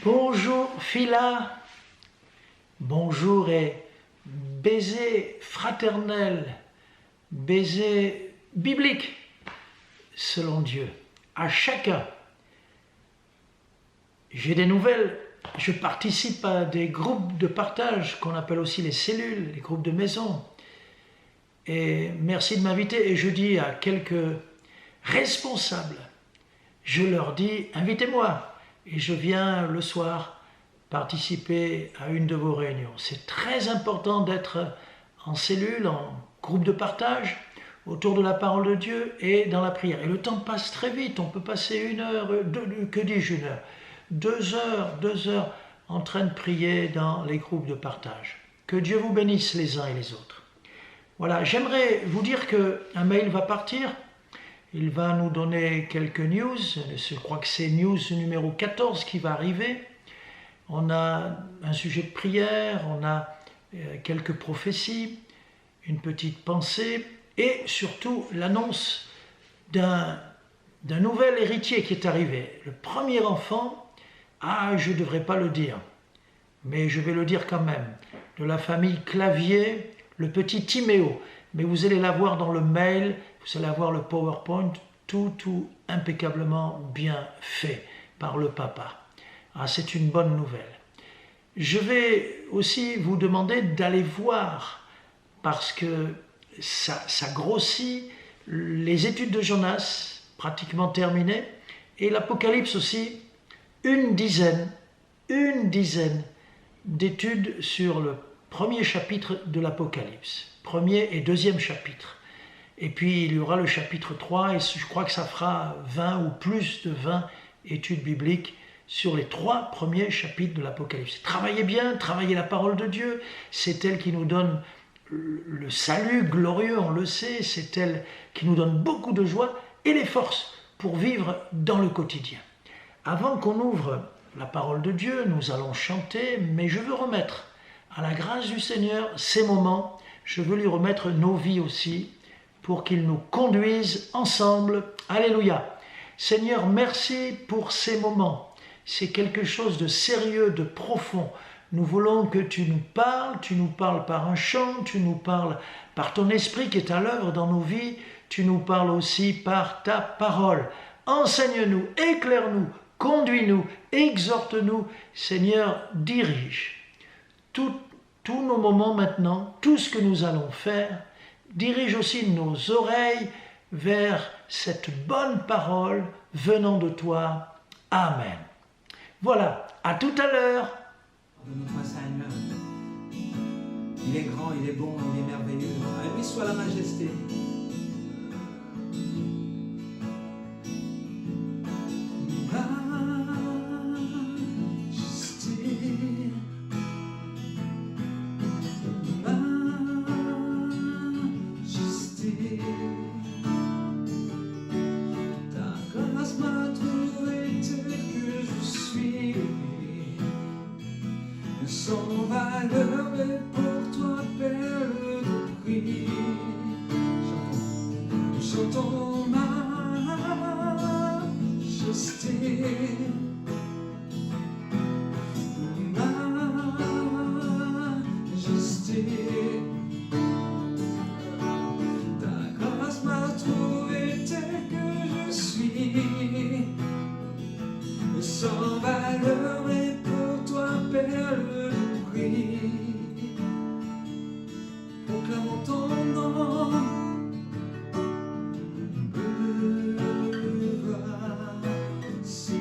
Bonjour Phila, bonjour et baiser fraternel, baiser biblique selon Dieu, à chacun. J'ai des nouvelles, je participe à des groupes de partage qu'on appelle aussi les cellules, les groupes de maison. Et merci de m'inviter et je dis à quelques responsables, je leur dis invitez-moi et je viens le soir participer à une de vos réunions. C'est très important d'être en cellule, en groupe de partage, autour de la parole de Dieu et dans la prière. Et le temps passe très vite, on peut passer une heure, que dis-je une heure, 2 heures en train de prier dans les groupes de partage. Que Dieu vous bénisse les uns et les autres. Voilà, j'aimerais vous dire qu'un mail va partir. Il va nous donner quelques news. Je crois que c'est news numéro 14 qui va arriver. On a un sujet de prière, on a quelques prophéties, une petite pensée et surtout l'annonce d'un nouvel héritier qui est arrivé. Le premier enfant, je ne devrais pas le dire, mais je vais le dire quand même, de la famille Clavier, le petit Timéo. Mais vous allez l'avoir dans le mail, vous allez avoir le PowerPoint, tout impeccablement bien fait par le papa. C'est une bonne nouvelle. Je vais aussi vous demander d'aller voir, parce que ça grossit, les études de Jonas, pratiquement terminées, et l'Apocalypse aussi, une dizaine d'études sur le premier chapitre de l'Apocalypse. Premier et deuxième chapitre. Et puis il y aura le chapitre 3 et je crois que ça fera 20 ou plus de 20 études bibliques sur les 3 premiers chapitres de l'Apocalypse. Travaillez bien, travaillez la parole de Dieu, c'est elle qui nous donne le salut glorieux, on le sait, c'est elle qui nous donne beaucoup de joie et les forces pour vivre dans le quotidien. Avant qu'on ouvre la parole de Dieu, nous allons chanter, mais je veux remettre à la grâce du Seigneur ces moments. Je veux lui remettre nos vies aussi pour qu'il nous conduise ensemble. Alléluia. Seigneur, merci pour ces moments. C'est quelque chose de sérieux, de profond. Nous voulons que tu nous parles par un chant, tu nous parles par ton esprit qui est à l'œuvre dans nos vies, tu nous parles aussi par ta parole. Enseigne-nous, éclaire-nous, conduis-nous, exhorte-nous. Seigneur, dirige tous nos moments maintenant, tout ce que nous allons faire, dirige aussi nos oreilles vers cette bonne parole venant de toi. Amen. Voilà, à tout à l'heure. De notre Seigneur, il est grand, il est bon, il est merveilleux. À lui soit la majesté. Sans valeur, mais pour toi, perle de prix. Nous chantons majesté. Majesté. Ta grâce m'a trouvé tel que je suis. Sans valeur, mais pour toi, perle. Proclamons ton nom, me voici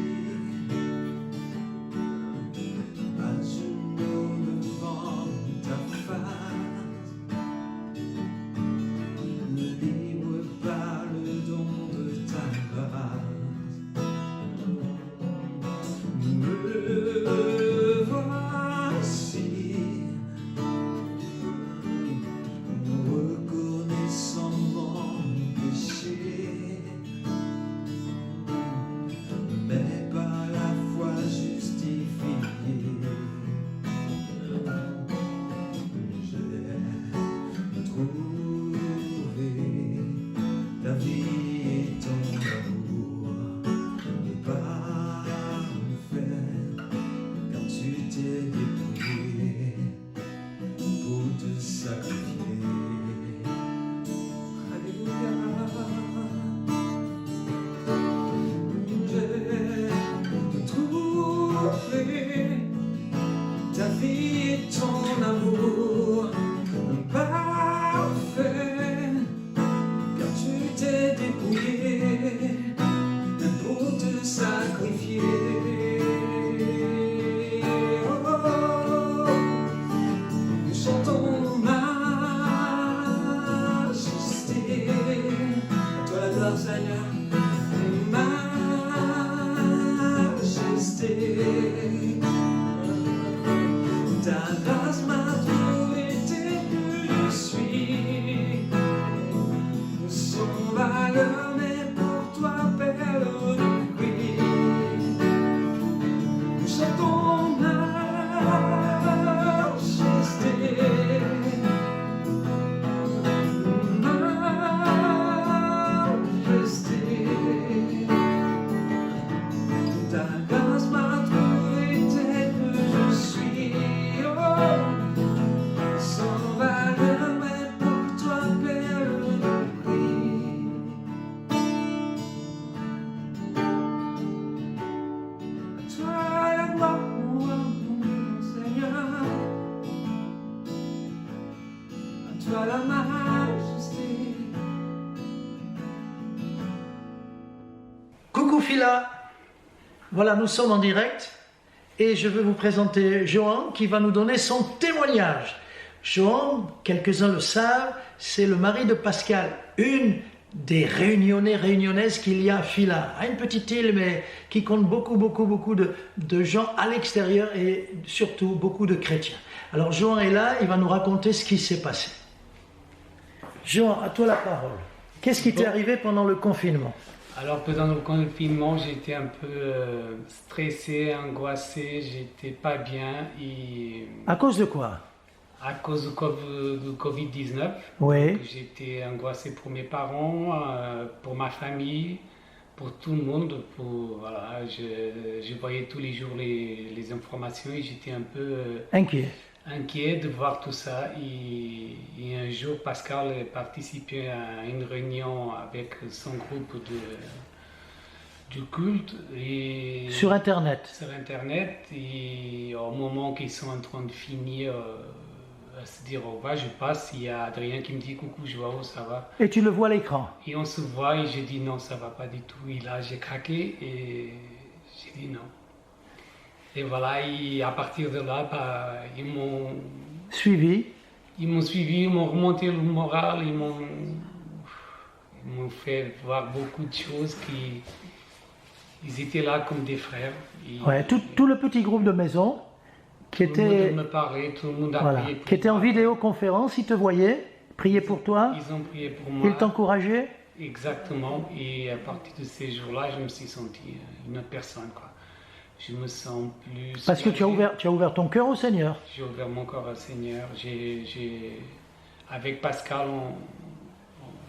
à genoux devant ta face. soit la majesté. Coucou Phila, voilà, nous sommes en direct et je vais vous présenter Johan qui va nous donner son témoignage. Johan, quelques-uns le savent, c'est le mari de Pascal, une des réunionnaises qu'il y a à Phila, à une petite île mais qui compte beaucoup de gens à l'extérieur et surtout beaucoup de chrétiens. Alors Johan est là, il va nous raconter ce qui s'est passé. Johan, à toi la parole. Qu'est-ce qui t'est arrivé pendant le confinement? Alors pendant le confinement, j'étais un peu stressé, angoissé, j'étais pas bien et À cause de quoi? à cause du Covid-19, Oui. donc, j'étais angoissé pour mes parents, pour ma famille, pour tout le monde. Voilà, je voyais tous les jours les informations et j'étais un peu Inquiet. inquiet de voir tout ça. Et un jour, Pascal participait à une réunion avec son groupe du culte et Sur Internet. sur Internet. Et au moment qu'ils sont en train de finir, à se dire au revoir, je passe. Il y a Adrien qui me dit coucou Joao, ça va? Et tu le vois à l'écran. Et on se voit et j'ai dit non, ça va pas du tout. Et là, j'ai craqué et j'ai dit non. Et voilà, et à partir de là, bah, ils m'ont Suivi. suivi, ils m'ont remonté le moral, ils m'ont fait voir beaucoup de choses ils étaient là comme des frères. Et Ouais, tout le petit groupe de maison qui tout le monde était, me parlait, tout le monde a voilà, prié pour qui était en moi. vidéoconférence, ils te voyaient, priaient pour toi, Ils ont prié pour moi. ils t'encourageaient. Exactement. Et à partir de ces jours-là, je me suis senti une autre personne, quoi. Je me sens plus Parce que tu as ouvert ton cœur au Seigneur. J'ai ouvert mon corps au Seigneur. Avec Pascal,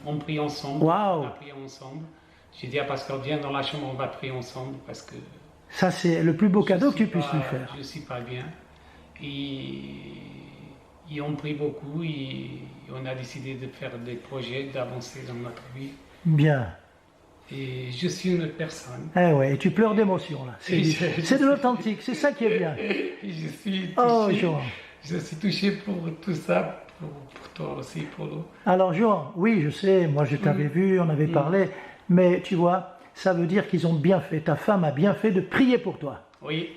on prie ensemble. Waouh. On a prié ensemble. J'ai dit à Pascal, viens dans la chambre, on va prier ensemble parce que Ça, c'est le plus beau cadeau que tu puisses pas- lui faire. je suis pas bien. Et on prie beaucoup et on a décidé de faire des projets, d'avancer dans notre vie. Bien. Et je suis une autre personne. Eh ouais, et tu pleures d'émotion là. C'est de l'authentique, c'est ça qui est bien. Et je suis touché. Oh, Johan. Je suis touché pour tout ça, pour toi aussi, pour nous. Alors, Johan, oui, je sais, moi je t'avais vu, on avait parlé, mais tu vois, ça veut dire qu'ils ont bien fait. Ta femme a bien fait de prier pour toi. Oui,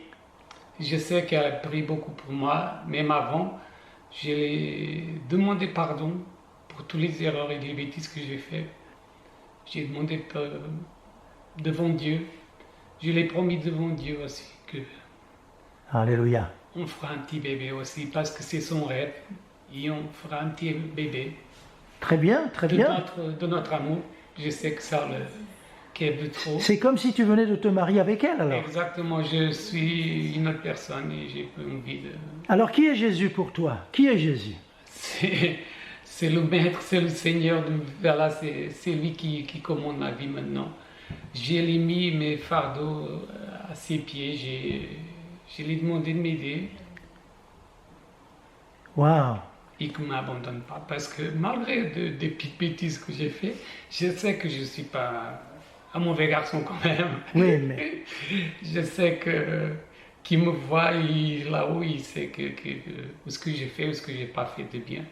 je sais qu'elle a prié beaucoup pour moi, même avant. J'ai demandé pardon pour toutes les erreurs et les bêtises que j'ai faites. J'ai demandé devant Dieu. Je l'ai promis devant Dieu aussi que Alléluia. on fera un petit bébé aussi parce que c'est son rêve. Et on fera un petit bébé Très bien, très bien. de notre amour. Je sais que ça qu'elle veut trop. C'est comme si tu venais de te marier avec elle alors. Exactement, je suis une autre personne et j'ai envie de... Alors, qui est Jésus pour toi? Qui est Jésus? C'est le maître, c'est le Seigneur, voilà, c'est lui qui commande ma vie maintenant. J'ai mis mes fardeaux à ses pieds, je lui ai demandé de m'aider Waouh. et qu'il ne m'abandonne pas. Parce que malgré des petites bêtises que j'ai fait, je sais que je ne suis pas un mauvais garçon quand même. Oui, mais Je sais qu'il me voit là-haut, il sait ce que j'ai fait ou ce que j'ai pas fait de bien.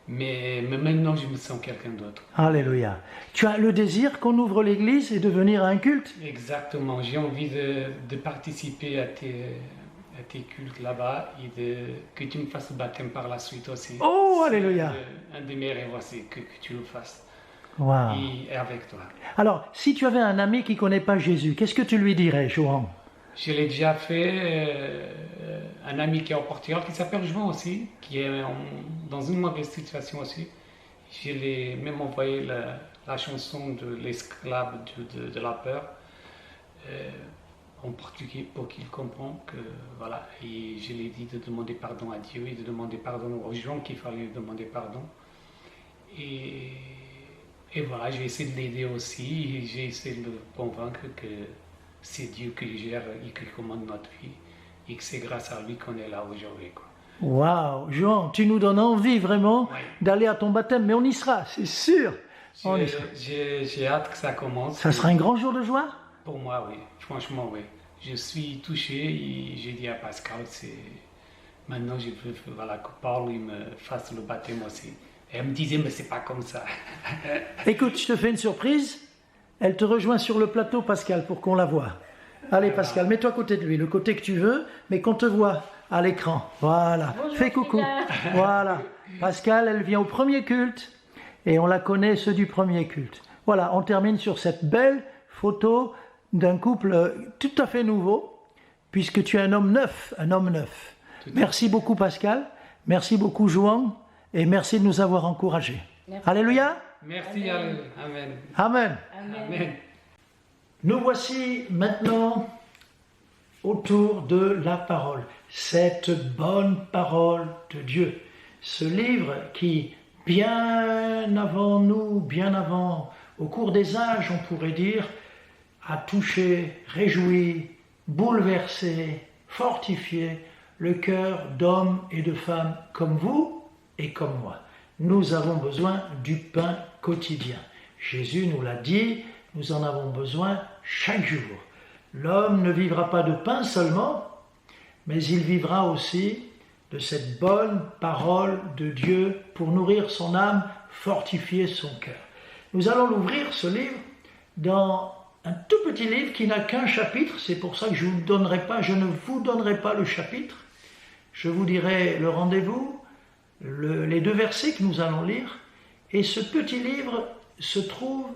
Mais maintenant, je me sens quelqu'un d'autre. Alléluia. Tu as le désir qu'on ouvre l'église et de venir à un culte? Exactement. J'ai envie de participer à tes cultes là-bas et que tu me fasses le baptême par la suite aussi. Oh, C'est alléluia. Un de mes rêves aussi, que tu le fasses. Waouh. Et avec toi. Alors, si tu avais un ami qui ne connaît pas Jésus, qu'est-ce que tu lui dirais, Johan? Je l'ai déjà fait, un ami qui est au Portugal, qui s'appelle João aussi, qui est dans une mauvaise situation aussi. Je lui ai même envoyé la chanson de l'esclave de la peur en portugais pour qu'il comprenne que voilà. Et je lui ai dit de demander pardon à Dieu et de demander pardon aux gens qu'il fallait demander pardon. Et voilà, j'ai essayé de l'aider aussi, et j'ai essayé de le convaincre que c'est Dieu qui gère et qui commande notre vie, et que c'est grâce à lui qu'on est là aujourd'hui, quoi. Waouh, Johan, tu nous donnes envie vraiment Ouais. d'aller à ton baptême, mais on y sera, c'est sûr. On y sera. J'ai hâte que ça commence. Ça sera un grand jour de joie? Pour moi, oui. Franchement, oui. Je suis touché et j'ai dit à Pascal, Maintenant, je veux voilà, que Paul il me fasse le baptême aussi. Et elle me disait, mais c'est pas comme ça. Écoute, je te fais une surprise. Elle te rejoint sur le plateau, Pascal, pour qu'on la voie. Allez, Pascal, mets-toi à côté de lui, le côté que tu veux, mais qu'on te voit à l'écran. Voilà. Bonjour, Fais coucou. Voilà. Pascal, elle vient au premier culte et on la connaît, ceux du premier culte. Voilà, on termine sur cette belle photo d'un couple tout à fait nouveau, puisque tu es un homme neuf, un homme neuf. Merci beaucoup, Pascal. Merci beaucoup, Jouan. Et merci de nous avoir encouragés. Merci. Alléluia. Merci, Amen. Amen. Amen. Amen. Nous voici maintenant autour de la parole, cette bonne parole de Dieu. Ce livre qui, bien avant nous, bien avant, au cours des âges, on pourrait dire, a touché, réjoui, bouleversé, fortifié le cœur d'hommes et de femmes comme vous et comme moi. Nous avons besoin du pain quotidien. Jésus nous l'a dit, nous en avons besoin chaque jour. L'homme ne vivra pas de pain seulement, mais il vivra aussi de cette bonne parole de Dieu pour nourrir son âme, fortifier son cœur. Nous allons l'ouvrir, ce livre, dans un tout petit livre qui n'a qu'un chapitre. C'est pour ça que je ne vous donnerai pas le chapitre. Je vous dirai le rendez-vous, les 2 versets que nous allons lire. Et ce petit livre se trouve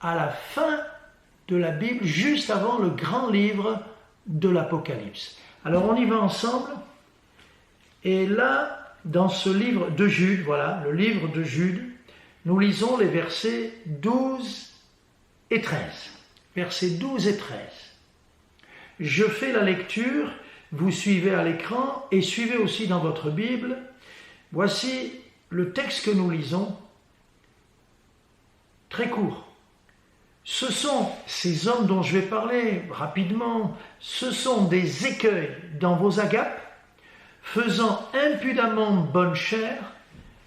à la fin de la Bible, juste avant le grand livre de l'Apocalypse. Alors on y va ensemble. Et là, dans ce livre de Jude, voilà, le livre de Jude, nous lisons les versets 12 et 13. Versets 12 et 13. Je fais la lecture, vous suivez à l'écran et suivez aussi dans votre Bible. Voici le texte que nous lisons, très court. Ce sont ces hommes dont je vais parler rapidement, ce sont des écueils dans vos agapes, faisant impudemment bonne chère,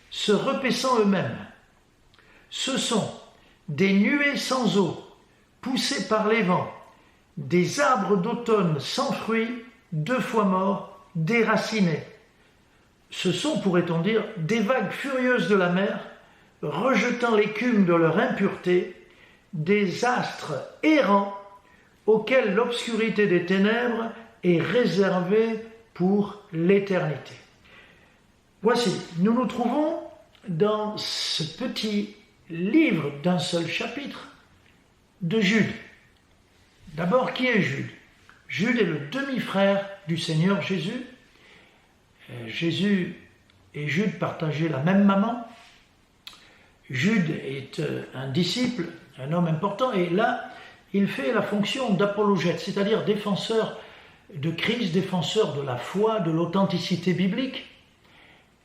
se repaissant eux-mêmes. Ce sont des nuées sans eau, poussées par les vents, des arbres d'automne sans fruits, 2 fois morts, déracinés. Ce sont, pourrait-on dire, des vagues furieuses de la mer, rejetant l'écume de leur impureté, des astres errants auxquels l'obscurité des ténèbres est réservée pour l'éternité. Voici, nous nous trouvons dans ce petit livre d'un seul chapitre de Jude. D'abord, qui est Jude? Jude est le demi-frère du Seigneur Jésus. Jésus et Jude partageaient la même maman. Jude est un disciple, un homme important, et là, il fait la fonction d'apologète, c'est-à-dire défenseur de Christ, défenseur de la foi, de l'authenticité biblique.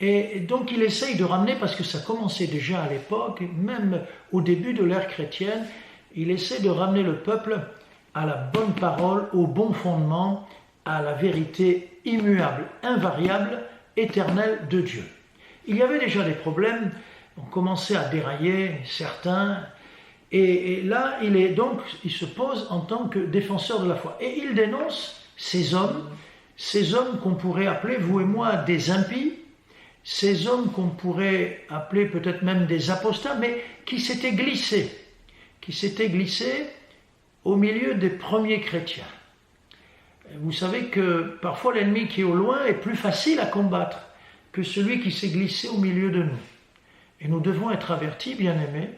Et donc il essaye de ramener, parce que ça commençait déjà à l'époque, même au début de l'ère chrétienne, il essaie de ramener le peuple à la bonne parole, au bon fondement, à la vérité immuable, invariable, éternelle de Dieu. Il y avait déjà des problèmes, on commençait à dérailler certains, et là il se pose en tant que défenseur de la foi. Et il dénonce ces hommes qu'on pourrait appeler, vous et moi, des impies, ces hommes qu'on pourrait appeler peut-être même des apostats, mais qui s'étaient glissés au milieu des premiers chrétiens. Vous savez que parfois l'ennemi qui est au loin est plus facile à combattre que celui qui s'est glissé au milieu de nous. Et nous devons être avertis, bien-aimés,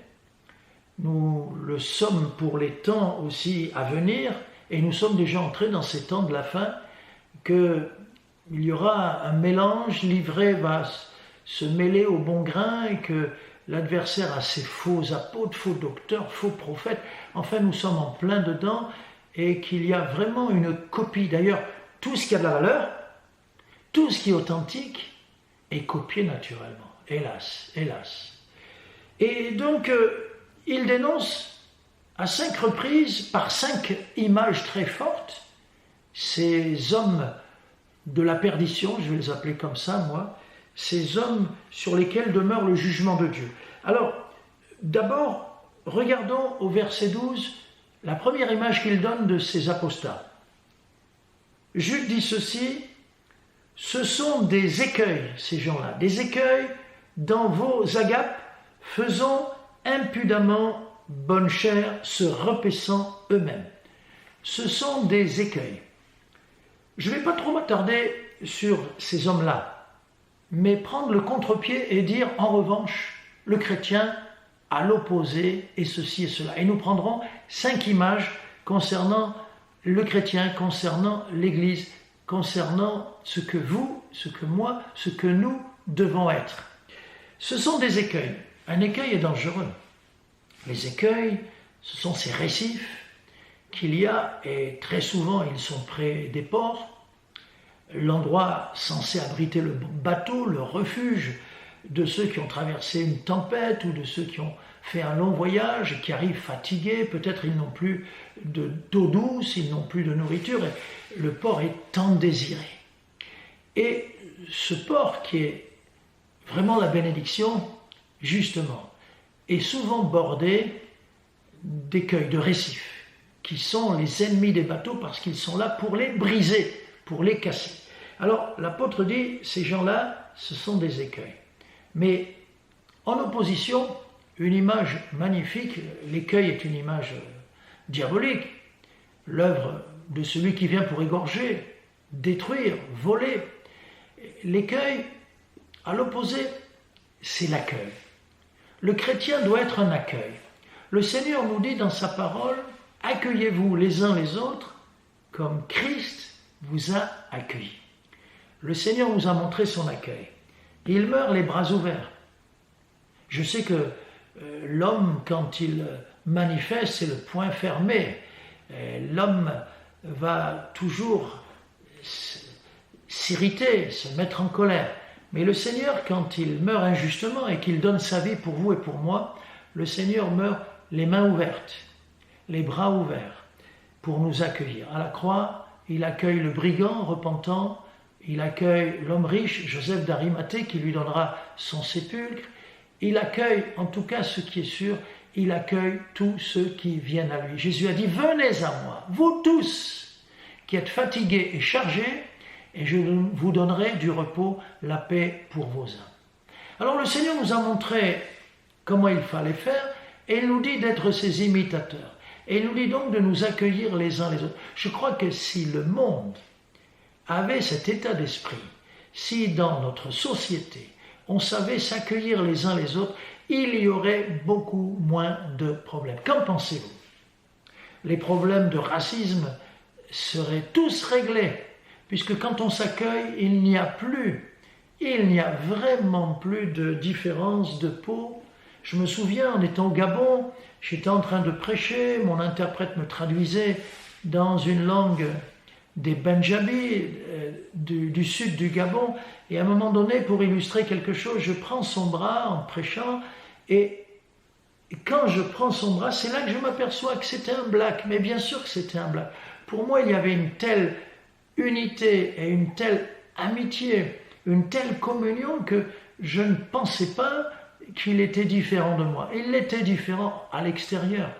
nous le sommes pour les temps aussi à venir, et nous sommes déjà entrés dans ces temps de la fin, qu'il y aura un mélange, l'ivraie va se mêler au bon grain, et que l'adversaire a ses faux apôtres, faux docteurs, faux prophètes. Enfin, nous sommes en plein dedans, et qu'il y a vraiment une copie. D'ailleurs, tout ce qui a de la valeur, tout ce qui est authentique, est copié naturellement. Hélas, hélas. Et donc, il dénonce à 5 reprises, par 5 images très fortes, ces hommes de la perdition, je vais les appeler comme ça, moi, ces hommes sur lesquels demeure le jugement de Dieu. Alors, d'abord, regardons au verset 12, la première image qu'il donne de ces apostats. Jude dit ceci: Ce sont des écueils, ces gens-là, des écueils dans vos agapes, faisant impudemment bonne chère, se repaissant eux-mêmes. Ce sont des écueils. Je ne vais pas trop m'attarder sur ces hommes-là, mais prendre le contre-pied et dire, en revanche, le chrétien à l'opposé et ceci et cela. Et nous prendrons 5 images concernant le chrétien, concernant l'Église, concernant ce que vous, ce que moi, ce que nous devons être. Ce sont des écueils. Un écueil est dangereux. Les écueils, ce sont ces récifs qu'il y a, et très souvent ils sont près des ports, l'endroit censé abriter le bateau, le refuge de ceux qui ont traversé une tempête ou de ceux qui ont fait un long voyage et qui arrivent fatigués, peut-être ils n'ont plus d'eau douce, ils n'ont plus de nourriture, et le port est tant désiré. Et ce port qui est vraiment la bénédiction, justement, est souvent bordé d'écueils, de récifs, qui sont les ennemis des bateaux parce qu'ils sont là pour les briser, pour les casser. Alors l'apôtre dit, ces gens-là, ce sont des écueils. Mais en opposition, une image magnifique, l'écueil est une image diabolique, l'œuvre de celui qui vient pour égorger, détruire, voler. L'écueil, à l'opposé, c'est l'accueil. Le chrétien doit être un accueil. Le Seigneur nous dit dans sa parole, accueillez-vous les uns les autres comme Christ vous a accueillis. Le Seigneur nous a montré son accueil. Il meurt les bras ouverts. Je sais que l'homme, quand il manifeste, c'est le poing fermé. L'homme va toujours s'irriter, se mettre en colère. Mais le Seigneur, quand il meurt injustement et qu'il donne sa vie pour vous et pour moi, le Seigneur meurt les mains ouvertes, les bras ouverts, pour nous accueillir. À la croix, il accueille le brigand repentant, il accueille l'homme riche, Joseph d'Arimathée, qui lui donnera son sépulcre. Il accueille, en tout cas ce qui est sûr, il accueille tous ceux qui viennent à lui. Jésus a dit, venez à moi, vous tous qui êtes fatigués et chargés, et je vous donnerai du repos, la paix pour vos âmes. Alors le Seigneur nous a montré comment il fallait faire, et il nous dit d'être ses imitateurs. Et il nous dit donc de nous accueillir les uns les autres. Je crois que si le monde avait cet état d'esprit, si dans notre société, on savait s'accueillir les uns les autres, il y aurait beaucoup moins de problèmes. Qu'en pensez-vous? Les problèmes de racisme seraient tous réglés, puisque quand on s'accueille, il n'y a vraiment plus de différence de peau. Je me souviens, en étant au Gabon, j'étais en train de prêcher, mon interprète me traduisait dans une langue des Benjabis du sud du Gabon, et à un moment donné, pour illustrer quelque chose, je prends son bras en prêchant, et quand je prends son bras, c'est là que je m'aperçois que c'était un black, mais bien sûr que c'était un black. Pour moi, il y avait une telle unité et une telle amitié, une telle communion que je ne pensais pas qu'il était différent de moi. Il était différent à l'extérieur,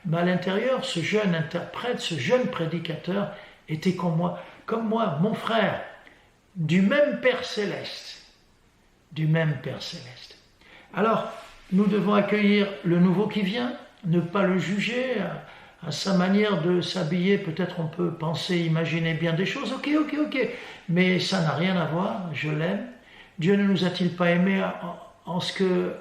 mais à l'intérieur, ce jeune interprète, ce jeune prédicateur était comme moi, mon frère, du même Père Céleste, du même Père Céleste. Alors, nous devons accueillir le nouveau qui vient, ne pas le juger à sa manière de s'habiller. Peut-être on peut penser, imaginer bien des choses, ok, mais ça n'a rien à voir, je l'aime. Dieu ne nous a-t-il pas aimés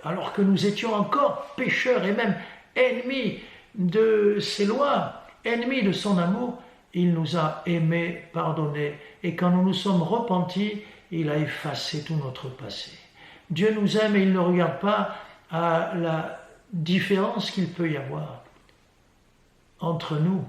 alors que nous étions encore pécheurs et même ennemis de ses lois, ennemis de son amour, il nous a aimés, pardonnés, et quand nous nous sommes repentis, il a effacé tout notre passé. Dieu nous aime et il ne regarde pas à la différence qu'il peut y avoir entre nous.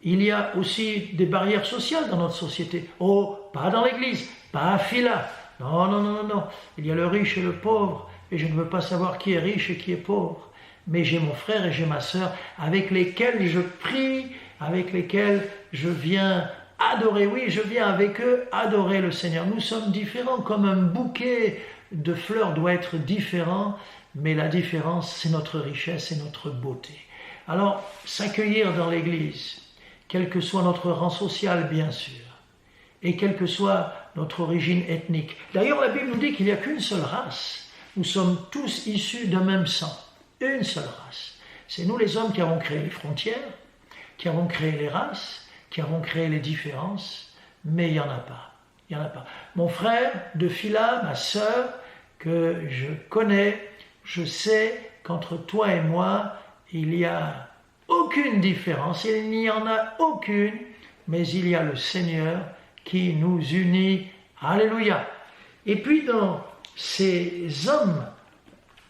Il y a aussi des barrières sociales dans notre société. Oh, pas dans l'église, pas à Fila. Non. Il y a le riche et le pauvre, et je ne veux pas savoir qui est riche et qui est pauvre. Mais j'ai mon frère et j'ai ma sœur avec lesquels je prie, avec lesquels je viens adorer. Oui, je viens avec eux adorer le Seigneur. Nous sommes différents, comme un bouquet de fleurs doit être différent, mais la différence, c'est notre richesse et notre beauté. Alors, s'accueillir dans l'Église, quel que soit notre rang social, bien sûr, et quelle que soit notre origine ethnique. D'ailleurs, la Bible nous dit qu'il n'y a qu'une seule race. Nous sommes tous issus d'un même sang. Une seule race. C'est nous les hommes qui avons créé les frontières, qui avons créé les races, qui avons créé les différences, mais il n'y en a pas. Il n'y en a pas. Mon frère de Phila, ma sœur, que je connais, je sais qu'entre toi et moi, il n'y a aucune différence, il n'y en a aucune, mais il y a le Seigneur qui nous unit. Alléluia. Et puis dans ces hommes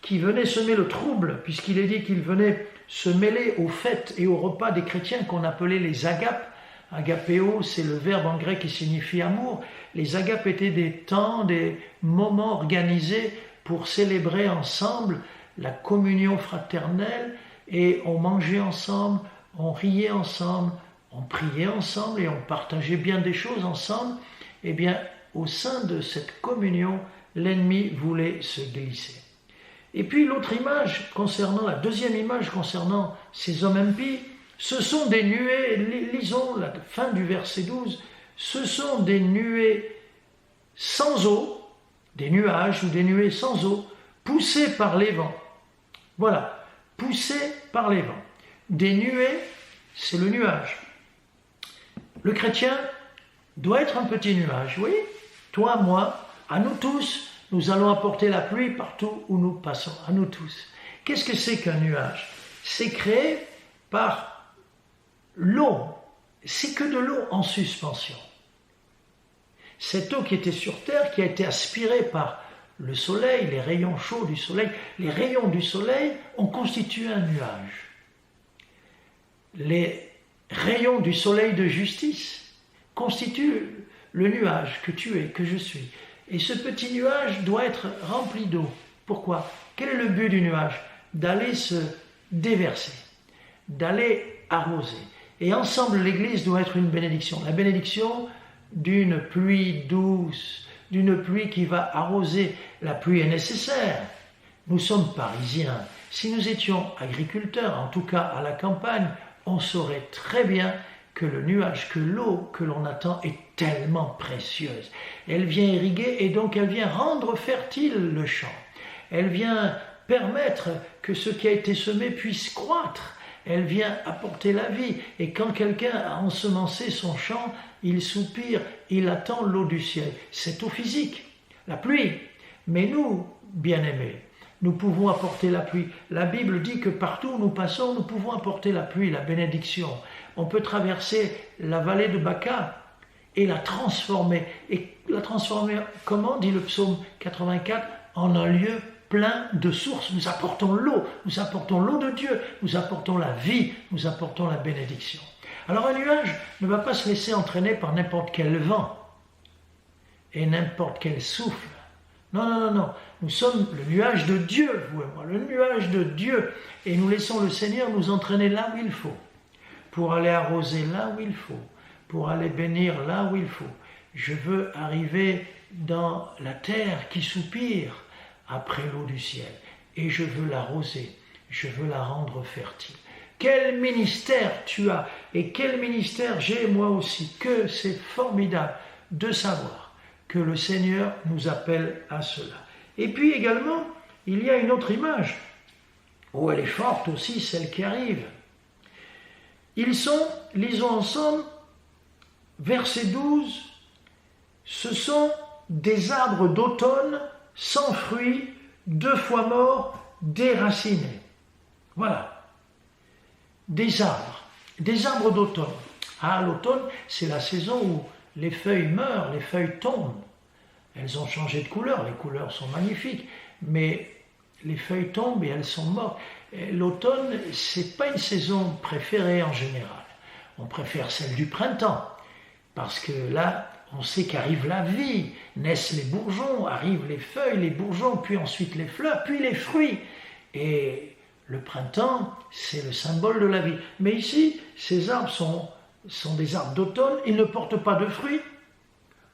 qui venaient semer le trouble, puisqu'il est dit qu'ils venaient se mêler aux fêtes et aux repas des chrétiens qu'on appelait les agapes. Agapéo, c'est le verbe en grec qui signifie amour. Les agapes étaient des temps, des moments organisés pour célébrer ensemble la communion fraternelle, et on mangeait ensemble, on riait ensemble, on priait ensemble et on partageait bien des choses ensemble. Eh bien, au sein de cette communion, l'ennemi voulait se glisser. Et puis l'autre image concernant, la deuxième image concernant ces hommes impies, ce sont des nuées, lisons la fin du verset 12, ce sont des nuées sans eau, des nuages ou des nuées sans eau, poussées par les vents. Voilà, poussées par les vents. Des nuées, c'est le nuage. Le chrétien doit être un petit nuage, oui. Toi, moi, à nous tous, nous allons apporter la pluie partout où nous passons, à nous tous. Qu'est-ce que c'est qu'un nuage? C'est créé par l'eau. C'est que de l'eau en suspension. Cette eau qui était sur terre, qui a été aspirée par le soleil, les rayons chauds du soleil, les rayons du soleil ont constitué un nuage. Les rayons du soleil de justice constituent le nuage que tu es, que je suis. Et ce petit nuage doit être rempli d'eau. Pourquoi? Quel est le but du nuage? D'aller se déverser, d'aller arroser. Et ensemble, l'Église doit être une bénédiction. La bénédiction d'une pluie douce, d'une pluie qui va arroser. La pluie est nécessaire. Nous sommes parisiens. Si nous étions agriculteurs, en tout cas à la campagne, on saurait très bien que le nuage, que l'eau que l'on attend est tellement précieuse. Elle vient irriguer et donc elle vient rendre fertile le champ. Elle vient permettre que ce qui a été semé puisse croître. Elle vient apporter la vie. Et quand quelqu'un a ensemencé son champ, il soupire, il attend l'eau du ciel. C'est au physique, la pluie. Mais nous, bien-aimés, nous pouvons apporter la pluie. La Bible dit que partout où nous passons, nous pouvons apporter la pluie, la bénédiction. On peut traverser la vallée de Baca et la transformer. Et la transformer, comment dit le psaume 84, en un lieu plein de sources. Nous apportons l'eau de Dieu, nous apportons la vie, nous apportons la bénédiction. Alors un nuage ne va pas se laisser entraîner par n'importe quel vent et n'importe quel souffle. Non. Nous sommes le nuage de Dieu, vous et moi, le nuage de Dieu. Et nous laissons le Seigneur nous entraîner là où il faut, pour aller arroser là où il faut, pour aller bénir là où il faut. Je veux arriver dans la terre qui soupire après l'eau du ciel. Et je veux l'arroser, je veux la rendre fertile. Quel ministère tu as et quel ministère j'ai moi aussi. Que c'est formidable de savoir que le Seigneur nous appelle à cela. Et puis également, il y a une autre image. Oh, elle est forte aussi, celle qui arrive. Ils sont, lisons ensemble, verset 12, ce sont des arbres d'automne sans fruits, 2 fois morts, déracinés. Voilà. Des arbres d'automne. Ah, l'automne, c'est la saison où les feuilles meurent, les feuilles tombent. Elles ont changé de couleur, les couleurs sont magnifiques, mais les feuilles tombent et elles sont mortes. L'automne, c'est pas une saison préférée en général. On préfère celle du printemps, parce que là, on sait qu'arrive la vie, naissent les bourgeons, arrivent les feuilles, les bourgeons, puis ensuite les fleurs, puis les fruits. Et le printemps, c'est le symbole de la vie. Mais ici, ces arbres sont des arbres d'automne, ils ne portent pas de fruits.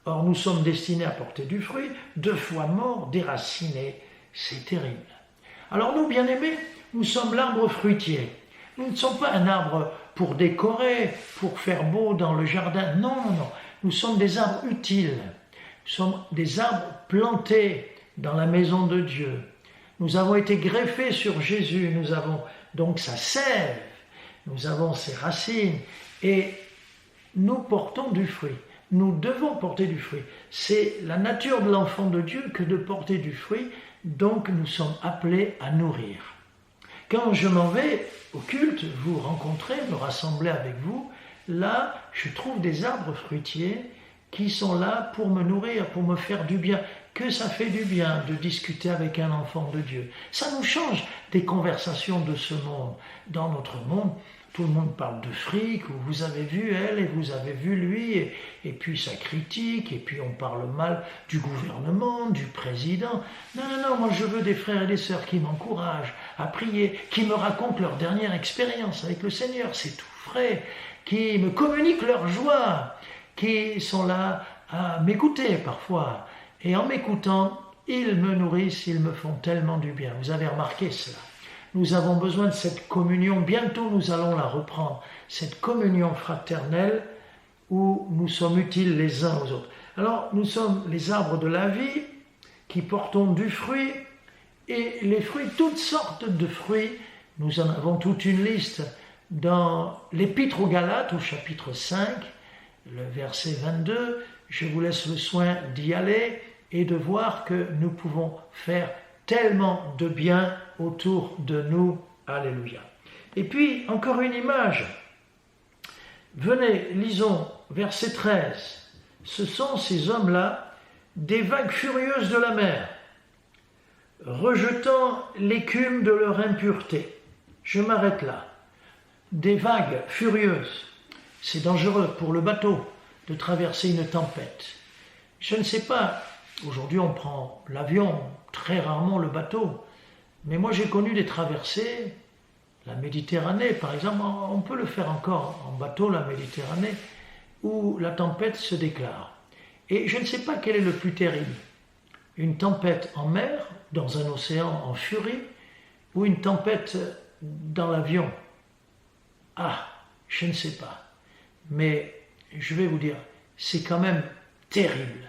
Or, nous sommes destinés à porter du fruit, 2 fois morts, déracinés. C'est terrible. Alors nous, bien-aimés, nous sommes l'arbre fruitier. Nous ne sommes pas un arbre pour décorer, pour faire beau dans le jardin. Non. Nous sommes des arbres utiles. Nous sommes des arbres plantés dans la maison de Dieu. Nous avons été greffés sur Jésus, nous avons donc sa sève, nous avons ses racines et nous portons du fruit. Nous devons porter du fruit. C'est la nature de l'enfant de Dieu que de porter du fruit, donc nous sommes appelés à nourrir. Quand je m'en vais au culte, vous rencontrer, me rassembler avec vous, là, je trouve des arbres fruitiers qui sont là pour me nourrir, pour me faire du bien. Que ça fait du bien de discuter avec un enfant de Dieu. Ça nous change des conversations de ce monde. Dans notre monde, tout le monde parle de fric, ou vous avez vu elle et vous avez vu lui, et puis ça critique, et puis on parle mal du gouvernement, du président. Non, non, non, moi je veux des frères et des sœurs qui m'encouragent à prier, qui me racontent leur dernière expérience avec le Seigneur, c'est tout frais, qui me communiquent leur joie, qui sont là à m'écouter parfois. Et en m'écoutant, ils me nourrissent, ils me font tellement du bien. Vous avez remarqué cela. Nous avons besoin de cette communion. Bientôt, nous allons la reprendre. Cette communion fraternelle où nous sommes utiles les uns aux autres. Alors, nous sommes les arbres de la vie qui portons du fruit. Et les fruits, toutes sortes de fruits, nous en avons toute une liste dans l'Épître aux Galates, au chapitre 5, le verset 22. Je vous laisse le soin d'y aller et de voir que nous pouvons faire tellement de bien autour de nous. Alléluia. Et puis, encore une image. Venez, lisons verset 13. Ce sont ces hommes-là, des vagues furieuses de la mer, rejetant l'écume de leur impureté. Je m'arrête là. Des vagues furieuses. C'est dangereux pour le bateau de traverser une tempête. Je ne sais pas, aujourd'hui on prend l'avion, très rarement le bateau, mais moi j'ai connu des traversées, la Méditerranée par exemple, on peut le faire encore en bateau, la Méditerranée, où la tempête se déclare. Et je ne sais pas quel est le plus terrible, une tempête en mer, dans un océan en furie, ou une tempête dans l'avion. Ah, je ne sais pas, mais je vais vous dire, c'est quand même terrible.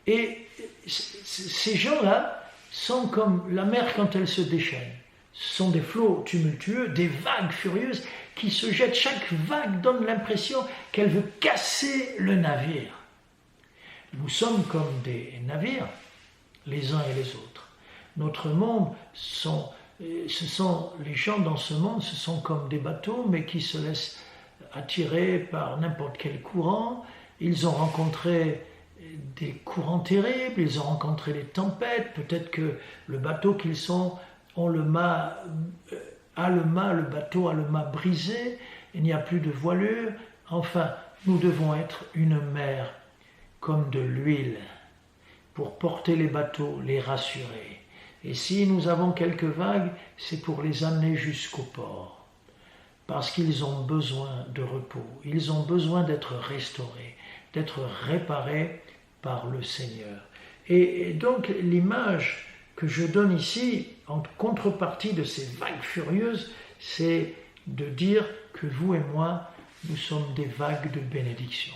Et ces gens-là sont comme la mer quand elle se déchaîne. Ce sont des flots tumultueux, des vagues furieuses qui se jettent. Chaque vague donne l'impression qu'elle veut casser le navire. Nous sommes comme des navires, les uns et les autres. Notre monde, les gens dans ce monde, ce sont comme des bateaux, mais qui se laissent attirés par n'importe quel courant. Ils ont rencontré des courants terribles, ils ont rencontré des tempêtes, peut-être que le bateau qu'ils sont le bateau a le mât brisé, il n'y a plus de voilure. Enfin, nous devons être une mer comme de l'huile pour porter les bateaux, les rassurer. Et si nous avons quelques vagues, c'est pour les amener jusqu'au port. Parce qu'ils ont besoin de repos, ils ont besoin d'être restaurés, d'être réparés par le Seigneur. Et donc l'image que je donne ici, en contrepartie de ces vagues furieuses, c'est de dire que vous et moi, nous sommes des vagues de bénédiction.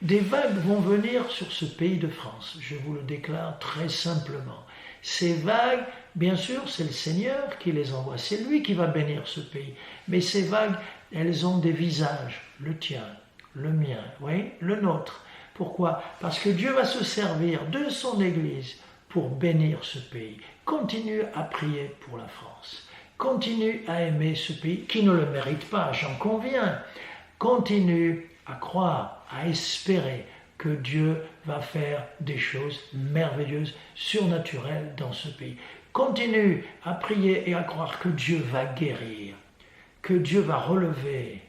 Des vagues vont venir sur ce pays de France, je vous le déclare très simplement. Ces vagues, bien sûr, c'est le Seigneur qui les envoie, c'est lui qui va bénir ce pays. Mais ces vagues, elles ont des visages, le tien, le mien, oui, le nôtre. Pourquoi ? Parce que Dieu va se servir de son Église pour bénir ce pays. Continue à prier pour la France. Continue à aimer ce pays qui ne le mérite pas, j'en conviens. Continue à croire, à espérer que Dieu va faire des choses merveilleuses, surnaturelles dans ce pays. Continue à prier et à croire que Dieu va guérir, que Dieu va relever,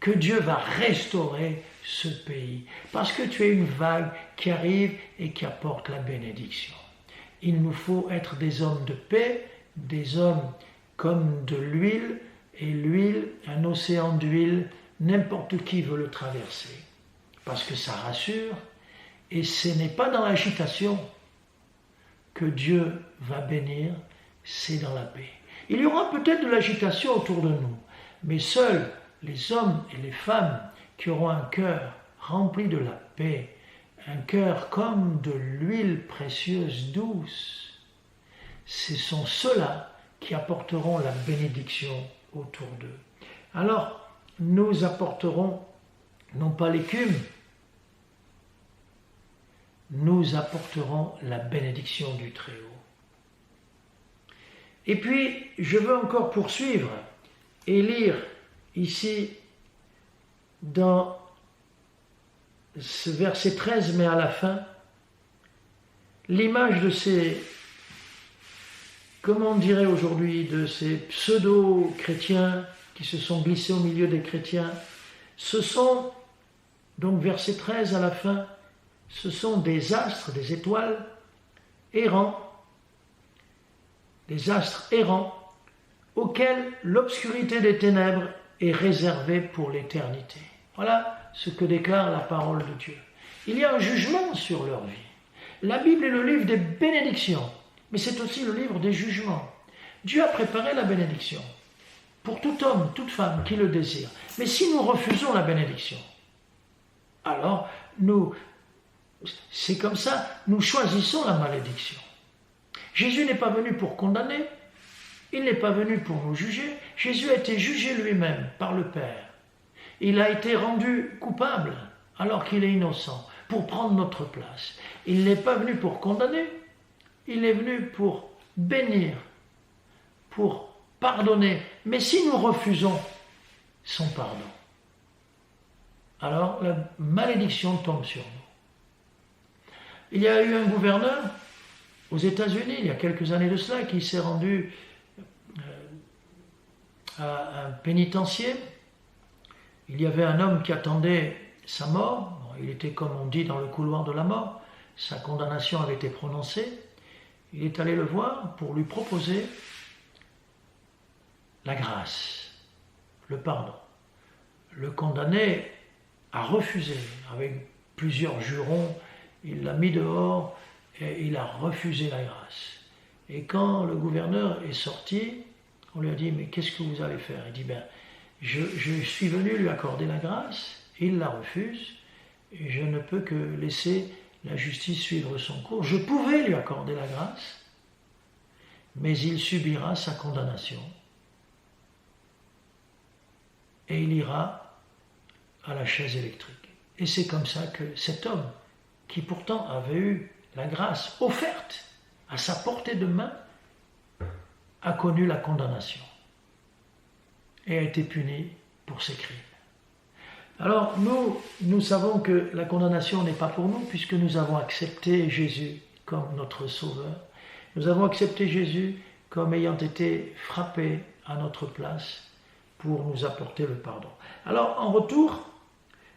que Dieu va restaurer ce pays. Parce que tu es une vague qui arrive et qui apporte la bénédiction. Il nous faut être des hommes de paix, des hommes comme de l'huile, et l'huile, un océan d'huile, n'importe qui veut le traverser. Parce que ça rassure, et ce n'est pas dans l'agitation que Dieu va bénir, c'est dans la paix. Il y aura peut-être de l'agitation autour de nous, mais seuls les hommes et les femmes qui auront un cœur rempli de la paix, un cœur comme de l'huile précieuse douce. Ce sont ceux-là qui apporteront la bénédiction autour d'eux. Alors, nous apporterons non pas l'écume, nous apporterons la bénédiction du Très-Haut. Et puis, je veux encore poursuivre et lire ici dans ce verset 13, mais à la fin, l'image de ces, comment on dirait aujourd'hui, de ces pseudo-chrétiens qui se sont glissés au milieu des chrétiens. Ce sont, donc verset 13 à la fin, ce sont des astres, des étoiles errants, des astres errants auxquels l'obscurité des ténèbres est réservée pour l'éternité. Voilà ce que déclare la parole de Dieu. Il y a un jugement sur leur vie. La Bible est le livre des bénédictions, mais c'est aussi le livre des jugements. Dieu a préparé la bénédiction pour tout homme, toute femme qui le désire. Mais si nous refusons la bénédiction, alors c'est comme ça, nous choisissons la malédiction. Jésus n'est pas venu pour condamner, il n'est pas venu pour nous juger. Jésus a été jugé lui-même par le Père. Il a été rendu coupable alors qu'il est innocent pour prendre notre place. Il n'est pas venu pour condamner, il est venu pour bénir, pour pardonner. Mais si nous refusons son pardon, alors la malédiction tombe sur nous. Il y a eu un gouverneur aux États-Unis, il y a quelques années de cela, qui s'est rendu à un pénitencier. Il y avait un homme qui attendait sa mort. Il était, comme on dit, dans le couloir de la mort. Sa condamnation avait été prononcée. Il est allé le voir pour lui proposer la grâce, le pardon. Le condamné a refusé, avec plusieurs jurons. Il l'a mis dehors et il a refusé la grâce. Et quand le gouverneur est sorti, on lui a dit « Mais qu'est-ce que vous allez faire ?» Il dit « Je suis venu lui accorder la grâce, il la refuse, et je ne peux que laisser la justice suivre son cours. Je pouvais lui accorder la grâce, mais il subira sa condamnation. Et il ira à la chaise électrique. » Et c'est comme ça que cet homme, qui pourtant avait eu la grâce offerte à sa portée de main, a connu la condamnation et a été puni pour ses crimes. Alors nous savons que la condamnation n'est pas pour nous puisque nous avons accepté Jésus comme notre Sauveur. Nous avons accepté Jésus comme ayant été frappé à notre place pour nous apporter le pardon. Alors en retour,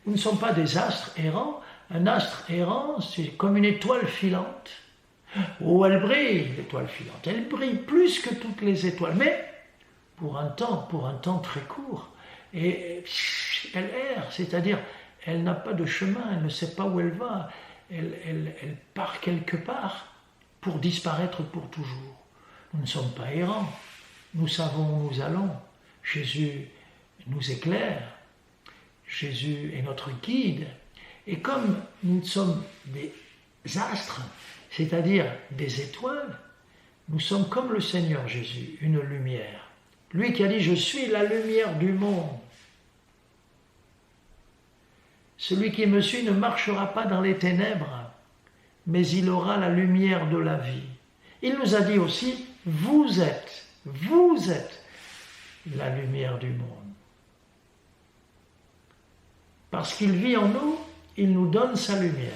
nous ne sommes pas des astres errants. Un astre errant, c'est comme une étoile filante. Oh, elle brille, l'étoile filante. Elle brille plus que toutes les étoiles, mais pour un temps très court. Et elle erre, c'est-à-dire elle n'a pas de chemin, elle ne sait pas où elle va. Elle part quelque part pour disparaître pour toujours. Nous ne sommes pas errants. Nous savons où nous allons. Jésus nous éclaire. Jésus est notre guide. Et comme nous sommes des astres, c'est-à-dire des étoiles, nous sommes comme le Seigneur Jésus, une lumière. Lui qui a dit « Je suis la lumière du monde ». Celui qui me suit ne marchera pas dans les ténèbres, mais il aura la lumière de la vie. Il nous a dit aussi « Vous êtes la lumière du monde ». Parce qu'il vit en nous, il nous donne sa lumière.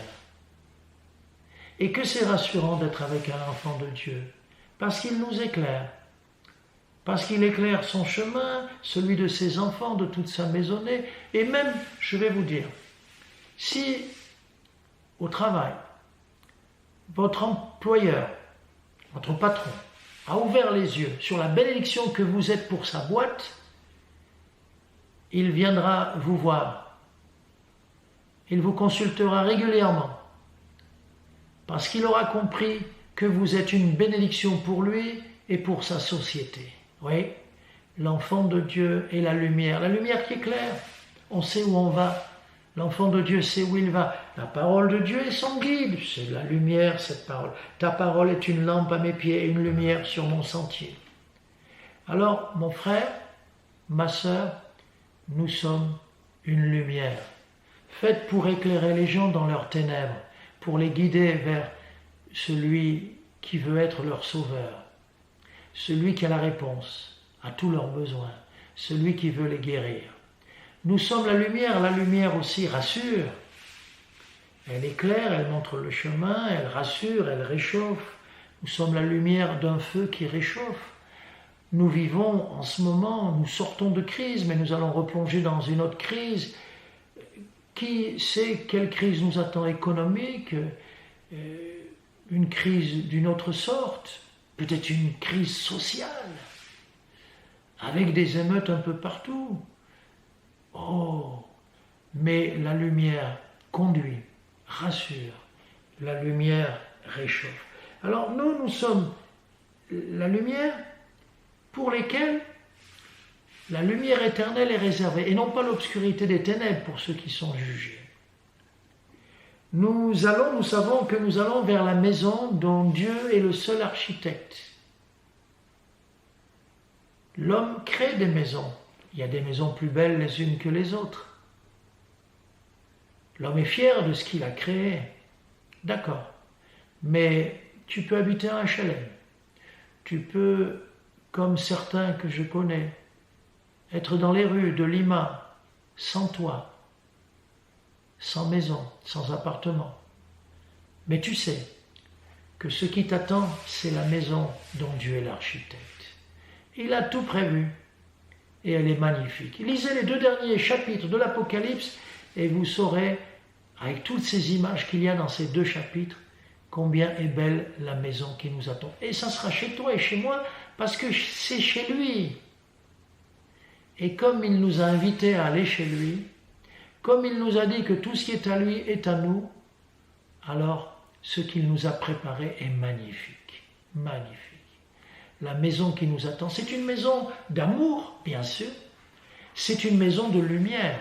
Et que c'est rassurant d'être avec un enfant de Dieu, parce qu'il nous éclaire, parce qu'il éclaire son chemin, celui de ses enfants, de toute sa maisonnée, et même, je vais vous dire, si au travail, votre employeur, votre patron, a ouvert les yeux sur la bénédiction que vous êtes pour sa boîte, il viendra vous voir. Il vous consultera régulièrement parce qu'il aura compris que vous êtes une bénédiction pour lui et pour sa société. Oui, l'enfant de Dieu est la lumière qui éclaire. On sait où on va L'enfant de Dieu sait où il va. La parole de Dieu est son guide. C'est la lumière, cette parole. Ta parole est une lampe à mes pieds et une lumière sur mon sentier. Alors, mon frère, ma sœur, nous sommes une lumière, faite pour éclairer les gens dans leurs ténèbres, pour les guider vers celui qui veut être leur sauveur, celui qui a la réponse à tous leurs besoins, celui qui veut les guérir. Nous sommes la lumière aussi rassure. Elle éclaire, elle montre le chemin, elle rassure, elle réchauffe. Nous sommes la lumière d'un feu qui réchauffe. Nous vivons en ce moment, nous sortons de crise, mais nous allons replonger dans une autre crise. Qui sait quelle crise nous attend économique, une crise d'une autre sorte, peut-être une crise sociale, avec des émeutes un peu partout. Oh, mais la lumière conduit, rassure, la lumière réchauffe. Alors nous sommes la lumière pour lesquels la lumière éternelle est réservée, et non pas l'obscurité des ténèbres pour ceux qui sont jugés. Nous savons que nous allons vers la maison dont Dieu est le seul architecte. L'homme crée des maisons. Il y a des maisons plus belles les unes que les autres. L'homme est fier de ce qu'il a créé. D'accord. Mais tu peux habiter un HLM. Tu peux, comme certains que je connais, être dans les rues de Lima, sans toit, sans maison, sans appartement. Mais tu sais que ce qui t'attend, c'est la maison dont Dieu est l'architecte. Il a tout prévu. Et elle est magnifique. Lisez les 2 derniers chapitres de l'Apocalypse et vous saurez, avec toutes ces images qu'il y a dans ces 2 chapitres, combien est belle la maison qui nous attend. Et ça sera chez toi et chez moi, parce que c'est chez lui. Et comme il nous a invités à aller chez lui, comme il nous a dit que tout ce qui est à lui est à nous, alors ce qu'il nous a préparé est magnifique. Magnifique. La maison qui nous attend, c'est une maison d'amour, bien sûr. C'est une maison de lumière.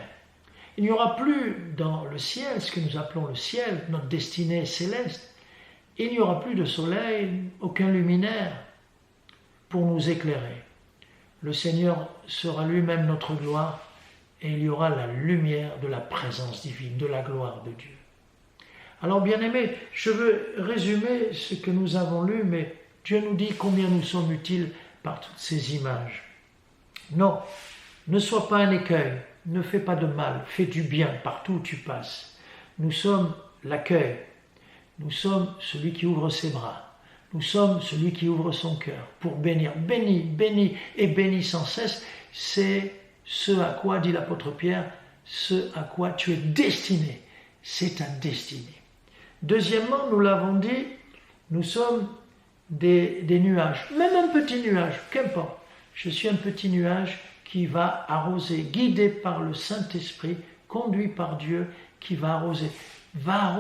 Il n'y aura plus dans le ciel, ce que nous appelons le ciel, notre destinée céleste, il n'y aura plus de soleil, aucun luminaire pour nous éclairer. Le Seigneur sera lui-même notre gloire et il y aura la lumière de la présence divine, de la gloire de Dieu. Alors, bien-aimés, je veux résumer ce que nous avons lu, mais Dieu nous dit combien nous sommes utiles par toutes ces images. Non, ne sois pas un écueil, ne fais pas de mal, fais du bien partout où tu passes. Nous sommes l'accueil, nous sommes celui qui ouvre ses bras, nous sommes celui qui ouvre son cœur pour bénir. Bénis, bénis et bénis sans cesse, c'est ce à quoi, dit l'apôtre Pierre, ce à quoi tu es destiné, c'est ta destinée. Deuxièmement, nous l'avons dit, nous sommes des nuages, même un petit nuage, qu'importe. Je suis un petit nuage qui va arroser, guidé par le Saint-Esprit, conduit par Dieu, qui va arroser, va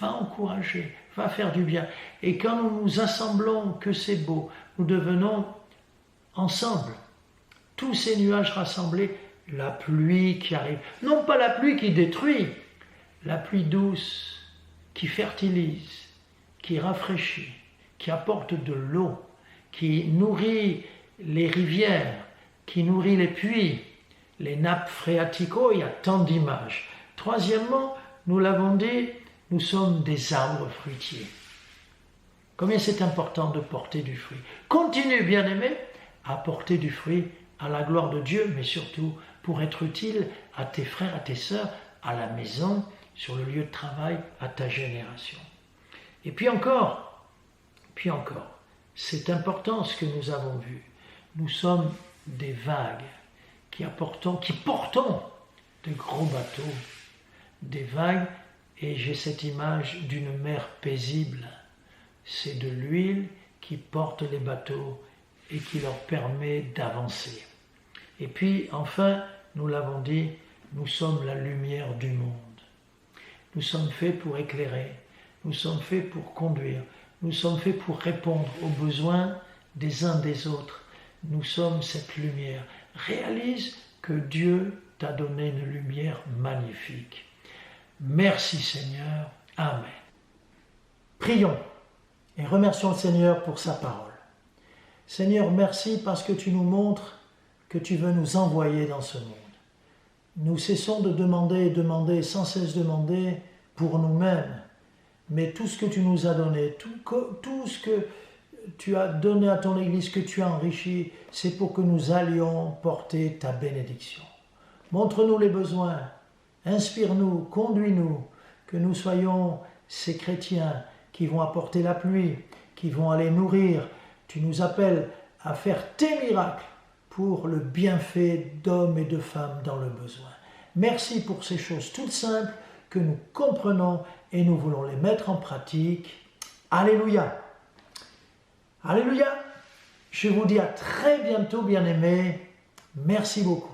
encourager, va faire du bien. Et quand nous nous assemblons, que c'est beau, nous devenons ensemble, tous ces nuages rassemblés, la pluie qui arrive. Non pas la pluie qui détruit, la pluie douce, qui fertilise, qui rafraîchit, qui apporte de l'eau, qui nourrit les rivières, qui nourrit les puits, les nappes phréatiques. Oh, il y a tant d'images. Troisièmement, nous l'avons dit, nous sommes des arbres fruitiers. Combien c'est important de porter du fruit. Continue, bien-aimé, à porter du fruit à la gloire de Dieu, mais surtout pour être utile à tes frères, à tes sœurs, à la maison, sur le lieu de travail, à ta génération. Et puis encore, c'est important ce que nous avons vu. Nous sommes des vagues qui portons de gros bateaux, des vagues, et j'ai cette image d'une mer paisible. C'est de l'huile qui porte les bateaux et qui leur permet d'avancer. Et puis enfin, nous l'avons dit, nous sommes la lumière du monde. Nous sommes faits pour éclairer, nous sommes faits pour conduire, nous sommes faits pour répondre aux besoins des uns des autres. Nous sommes cette lumière. Réalise que Dieu t'as donné une lumière magnifique. Merci Seigneur. Amen. Prions et remercions le Seigneur pour sa parole. Seigneur, merci parce que tu nous montres que tu veux nous envoyer dans ce monde. Nous cessons de demander, sans cesse demander pour nous-mêmes. Mais tout ce que tu nous as donné, tout ce que tu as donné à ton Église, que tu as enrichi, c'est pour que nous allions porter ta bénédiction. Montre-nous les besoins, inspire-nous, conduis-nous, que nous soyons ces chrétiens qui vont apporter la pluie, qui vont aller nourrir. Tu nous appelles à faire tes miracles pour le bienfait d'hommes et de femmes dans le besoin. Merci pour ces choses toutes simples que nous comprenons et nous voulons les mettre en pratique. Alléluia. Alléluia. Je vous dis à très bientôt, bien-aimés. Merci beaucoup.